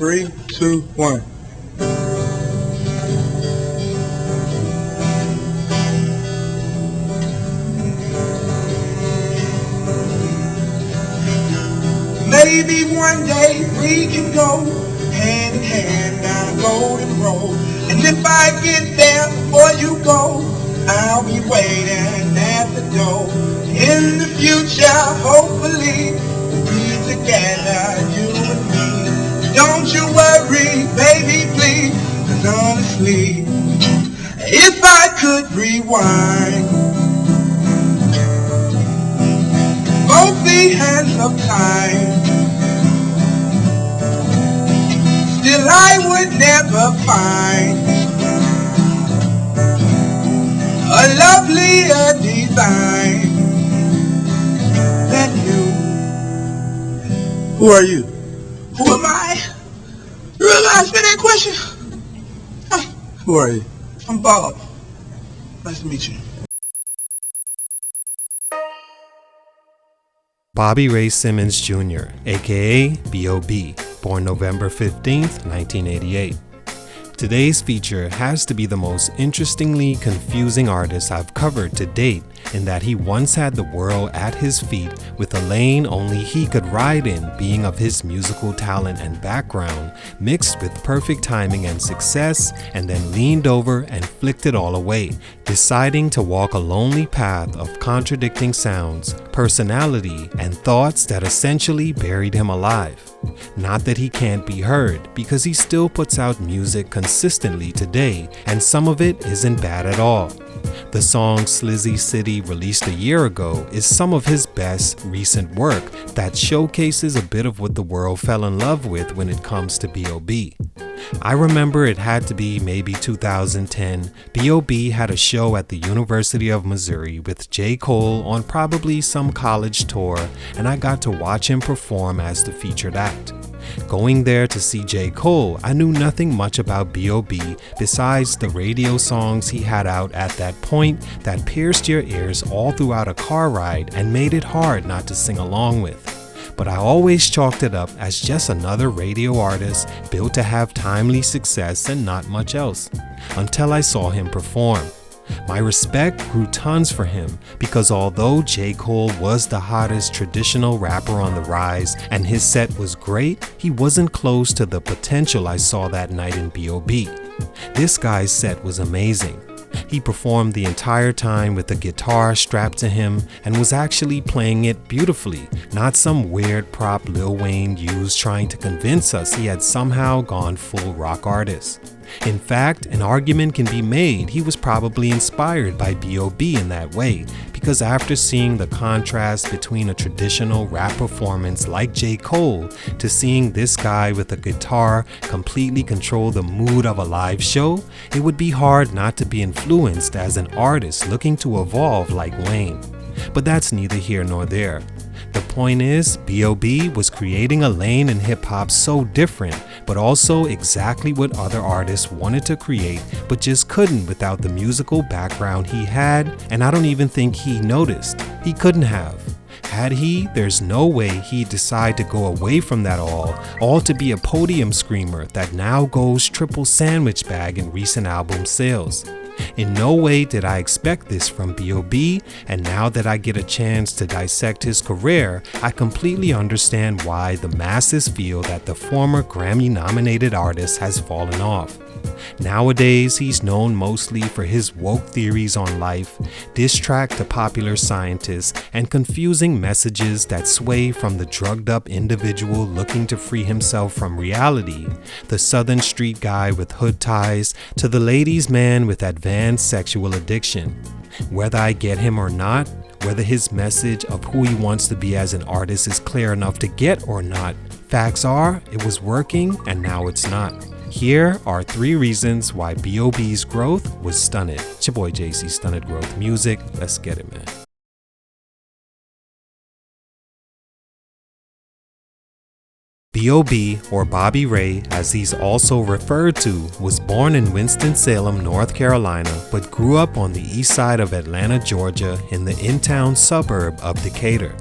3, 2, 1. Maybe one day we can go hand in hand down a golden road. And if I get there before you go, I'll be waiting at the door. In the future, hopefully, we'll be together, you and me. Don't you worry, baby, please, 'cause honestly, if I could rewind both the hands of time, still I would never find a lovelier design than you. Who are you? Who am I? You realize that question? Huh. Who are you? I'm Bob. Nice to meet you. Bobby Ray Simmons Jr., aka B.O.B, born November 15th, 1988. Today's feature has to be the most interestingly confusing artist I've covered to date, in that he once had the world at his feet with a lane only he could ride in, being of his musical talent and background, mixed with perfect timing and success, and then leaned over and flicked it all away, deciding to walk a lonely path of contradicting sounds, personality, and thoughts that essentially buried him alive. Not that he can't be heard, because he still puts out music consistently today, and some of it isn't bad at all. The song Slizzy City, released a year ago, is some of his best recent work that showcases a bit of what the world fell in love with when it comes to B.O.B. I remember it had to be maybe 2010. B.O.B had a show at the University of Missouri with J.Cole on probably some college tour, and I got to watch him perform as the featured act. Going there to see J.Cole, I knew nothing much about B.O.B besides the radio songs he had out at that point that pierced your ears all throughout a car ride and made it hard not to sing along with. But I always chalked it up as just another radio artist built to have timely success and not much else, until I saw him perform. My respect grew tons for him, because although J. Cole was the hottest traditional rapper on the rise and his set was great, he wasn't close to the potential I saw that night in B.O.B. This guy's set was amazing. He performed the entire time with a guitar strapped to him and was actually playing it beautifully, not some weird prop Lil Wayne used trying to convince us he had somehow gone full rock artist. In fact, an argument can be made he was probably inspired by B.O.B in that way, because after seeing the contrast between a traditional rap performance like J. Cole to seeing this guy with a guitar completely control the mood of a live show, it would be hard not to be influenced as an artist looking to evolve like Wayne. But that's neither here nor there. The point is, B.O.B was creating a lane in hip-hop so different, but also exactly what other artists wanted to create, but just couldn't without the musical background he had, and I don't even think he noticed. He couldn't have. Had he, there's no way he'd decide to go away from that all to be a podium screamer that now goes triple sandwich bag in recent album sales. In no way did I expect this from B.O.B, and now that I get a chance to dissect his career, I completely understand why the masses feel that the former Grammy-nominated artist has fallen off. Nowadays, he's known mostly for his woke theories on life, diss track to popular scientists, and confusing messages that sway from the drugged-up individual looking to free himself from reality, the southern street guy with hood ties, to the ladies' man with advanced sexual addiction. Whether I get him or not, whether his message of who he wants to be as an artist is clear enough to get or not, facts are, it was working and now it's not. Here are 3 reasons why B.O.B's growth was stunted. It's your boy J.C. Stunted Growth Music. Let's get it, man. B.O.B, or Bobby Ray as he's also referred to, was born in Winston-Salem, North Carolina, but grew up on the east side of Atlanta, Georgia in the in-town suburb of Decatur.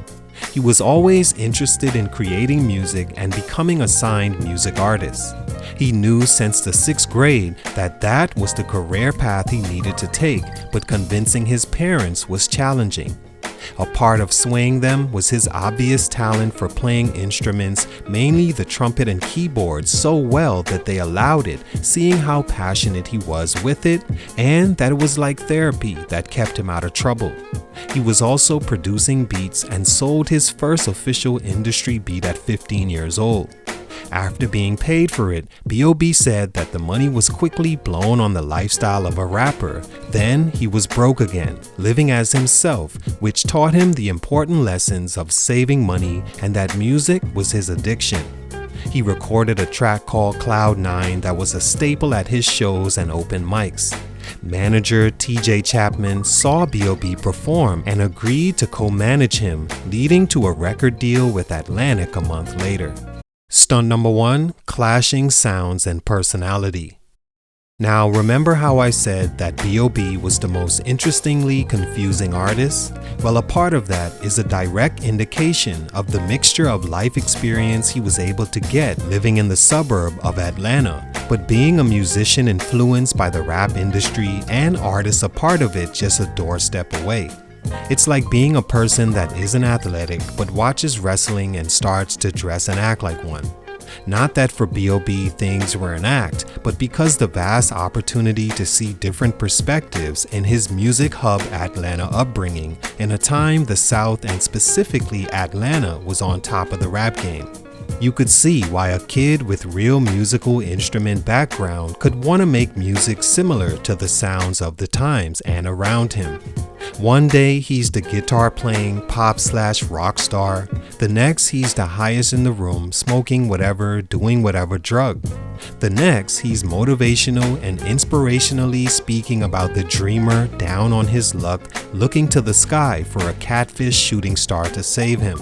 He was always interested in creating music and becoming a signed music artist. He knew since the 6th grade that was the career path he needed to take, but convincing his parents was challenging. A part of swaying them was his obvious talent for playing instruments, mainly the trumpet and keyboard, so well that they allowed it, seeing how passionate he was with it, and that it was like therapy that kept him out of trouble. He was also producing beats and sold his first official industry beat at 15 years old. After being paid for it, B.O.B said that the money was quickly blown on the lifestyle of a rapper. Then he was broke again, living as himself, which taught him the important lessons of saving money and that music was his addiction. He recorded a track called Cloud 9 that was a staple at his shows and open mics. Manager T.J. Chapman saw B.O.B perform and agreed to co-manage him, leading to a record deal with Atlantic a month later. Stunt number 1, clashing sounds and personality. Now remember how I said that B.O.B was the most interestingly confusing artist? Well, a part of that is a direct indication of the mixture of life experience he was able to get living in the suburb of Atlanta, but being a musician influenced by the rap industry and artists a part of it just a doorstep away. It's like being a person that isn't athletic but watches wrestling and starts to dress and act like one. Not that for B.O.B things were an act, but because the vast opportunity to see different perspectives in his music hub Atlanta upbringing in a time the South and specifically Atlanta was on top of the rap game. You could see why a kid with real musical instrument background could want to make music similar to the sounds of the times and around him. One day he's the guitar playing pop/rock star, the next he's the highest in the room smoking whatever, doing whatever drug. The next he's motivational and inspirationally speaking about the dreamer down on his luck looking to the sky for a catfish shooting star to save him.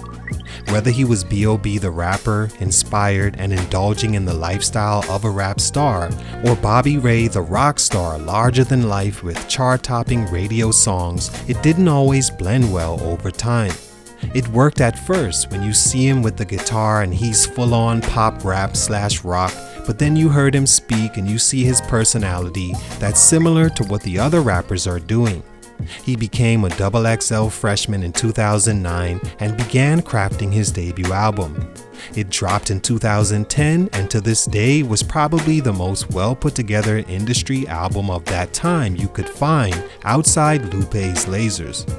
Whether he was B.O.B the rapper, inspired and indulging in the lifestyle of a rap star, or Bobby Ray the rock star larger than life with chart-topping radio songs, it didn't always blend well over time. It worked at first when you see him with the guitar and he's full-on pop rap/rock, but then you heard him speak and you see his personality that's similar to what the other rappers are doing. He became a XXL freshman in 2009 and began crafting his debut album. It dropped in 2010 and to this day was probably the most well put together industry album of that time you could find outside Lupe's Lasers.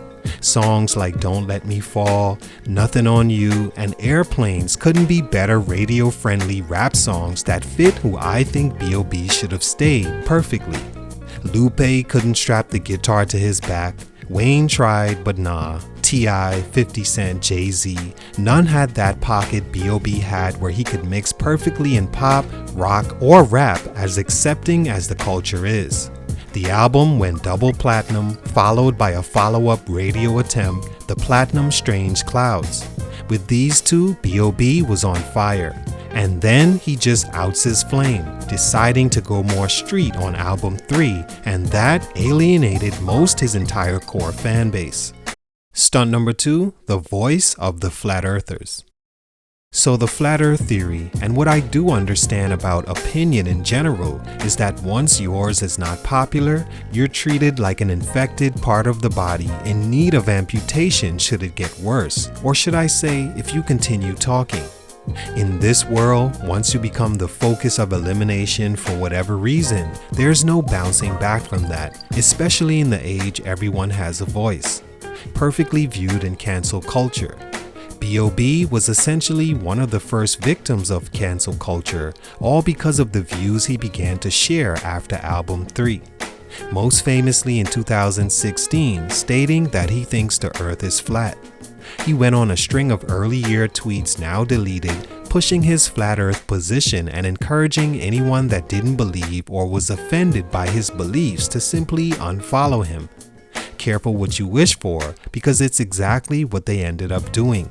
Songs like Don't Let Me Fall, Nothing on You, and Airplanes couldn't be better radio-friendly rap songs that fit who I think B.O.B should have stayed perfectly. Lupe couldn't strap the guitar to his back. Wayne tried, but nah. T.I., 50 Cent, Jay-Z, none had that pocket B.O.B had where he could mix perfectly in pop, rock, or rap as accepting as the culture is. The album went double platinum, followed by a follow-up radio attempt, the Platinum Strange Clouds. With these two, B.O.B was on fire. And then he just outs his flame, deciding to go more street on album 3, and that alienated most his entire core fan base. Stunt number 2, the voice of the Flat Earthers. So the Flat Earth theory, and what I do understand about opinion in general, is that once yours is not popular, you're treated like an infected part of the body in need of amputation should it get worse, or should I say, if you continue talking. In this world, once you become the focus of elimination for whatever reason, there's no bouncing back from that, especially in the age everyone has a voice. Perfectly viewed in cancel culture. B.O.B was essentially one of the first victims of cancel culture, all because of the views he began to share after album 3. Most famously in 2016, stating that he thinks the earth is flat. He went on a string of early year tweets now deleted, pushing his flat earth position and encouraging anyone that didn't believe or was offended by his beliefs to simply unfollow him. Careful what you wish for, because it's exactly what they ended up doing.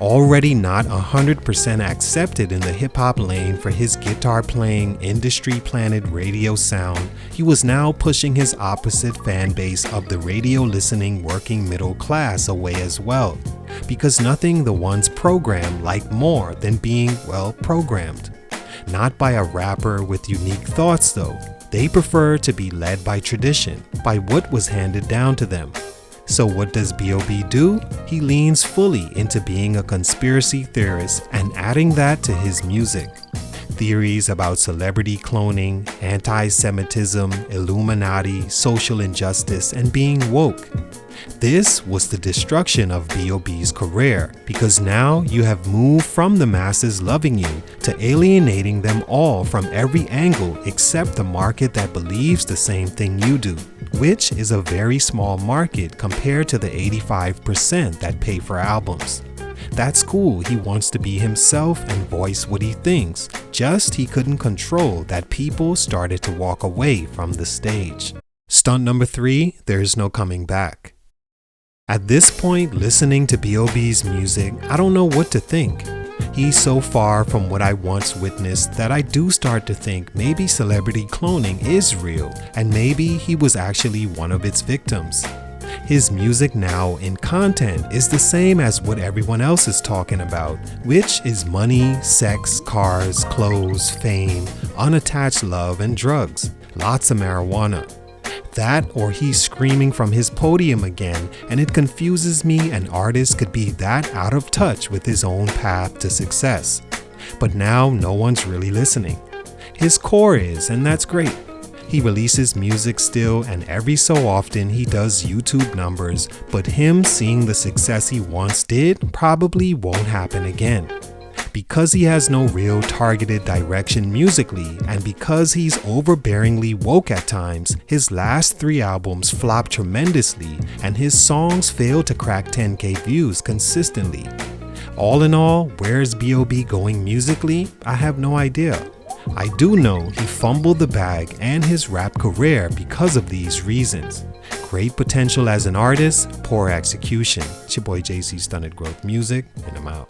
Already not 100% accepted in the hip-hop lane for his guitar-playing, industry-planted radio sound, he was now pushing his opposite fan base of the radio-listening working middle class away as well, because nothing the ones programmed like more than being, well, programmed. Not by a rapper with unique thoughts though. They prefer to be led by tradition, by what was handed down to them. So what does B.O.B do? He leans fully into being a conspiracy theorist and adding that to his music. Theories about celebrity cloning, anti-Semitism, Illuminati, social injustice, and being woke. This was the destruction of B.O.B's career, because now you have moved from the masses loving you to alienating them all from every angle except the market that believes the same thing you do, which is a very small market compared to the 85% that pay for albums. That's cool, he wants to be himself and voice what he thinks, just he couldn't control that people started to walk away from the stage. Stunt number 3, there's no coming back. At this point, listening to B.O.B's music, I don't know what to think. He's so far from what I once witnessed that I do start to think maybe celebrity cloning is real and maybe he was actually one of its victims. His music now in content is the same as what everyone else is talking about, which is money, sex, cars, clothes, fame, unattached love, and drugs. Lots of marijuana. That or he's screaming from his podium again, and it confuses me an artist could be that out of touch with his own path to success. But now no one's really listening. His core is, and that's great. He releases music still, and every so often he does YouTube numbers, but him seeing the success he once did probably won't happen again. Because he has no real targeted direction musically, and because he's overbearingly woke at times, his last 3 albums flopped tremendously and his songs failed to crack 10K views consistently. All in all, where's B.O.B going musically? I have no idea. I do know he fumbled the bag and his rap career because of these reasons. Great potential as an artist, poor execution. It's your boy J.C. Stunted Growth Music, and I'm out.